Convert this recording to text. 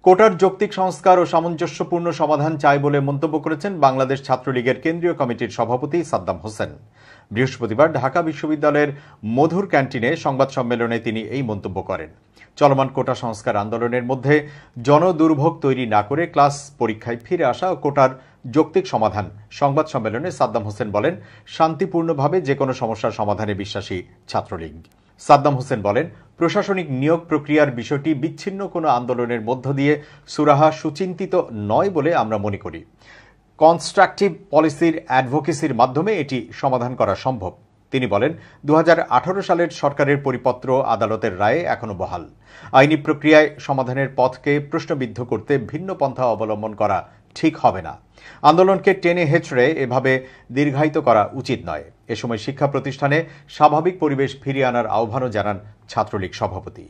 কোটার যৌক্তিক সংস্কার ও সামঞ্জস্যপূর্ণ সমাধান চাই বলে মন্তব্য করেছেন বাংলাদেশ ছাত্রলীগের কেন্দ্রীয় কমিটির সভাপতি সাদ্দাম হোসেন। বৃহস্পতিবার ঢাকা বিশ্ববিদ্যালয়ের মধুর ক্যান্টিনে সংবাদ সম্মেলনে তিনি এই মন্তব্য করেন। চলমান কোটা সংস্কার আন্দোলনের মধ্যে জনদুর্ভোগ তৈরি না করে ক্লাস পরীক্ষায় ফিরে আসা ও কোটার যৌক্তিক সমাধান। সংবাদ সম্মেলনে সাদ্দাম হোসেন বলেন, শান্তিপূর্ণভাবে যে কোনো সমস্যার সমাধানে বিশ্বাসী ছাত্রলীগ। সাদ্দাম হোসেন বলেন, প্রশাসনিক নিয়োগ প্রক্রিয়ার বিষয়টি বিচ্ছিন্ন কোনো আন্দোলনের মধ্য দিয়ে সুরাহা সুচিন্তিত নয় বলে আমরা মনে করি। কনস্ট্রাকটিভ পলিসির অ্যাডভোকেসির মাধ্যমে এটি সমাধান করা সম্ভব। তিনি বলেন, 2018 সালের সরকারের পরিপত্র আদালতের রায়ে এখনো বহাল। আইনি প্রক্রিয়ায় সমাধানের পথকে প্রশ্নবিদ্ধ করতে ভিন্ন পন্থা অবলম্বন করা ঠিক হবে না। আন্দোলনকে টেনে হেঁচড়ে এভাবে দীর্ঘায়িত করা উচিত নয়। এ সময় শিক্ষা প্রতিষ্ঠানে স্বাভাবিক পরিবেশ ফিরিয়ে আনার আহ্বানও জানান ছাত্রলীগ সভাপতি।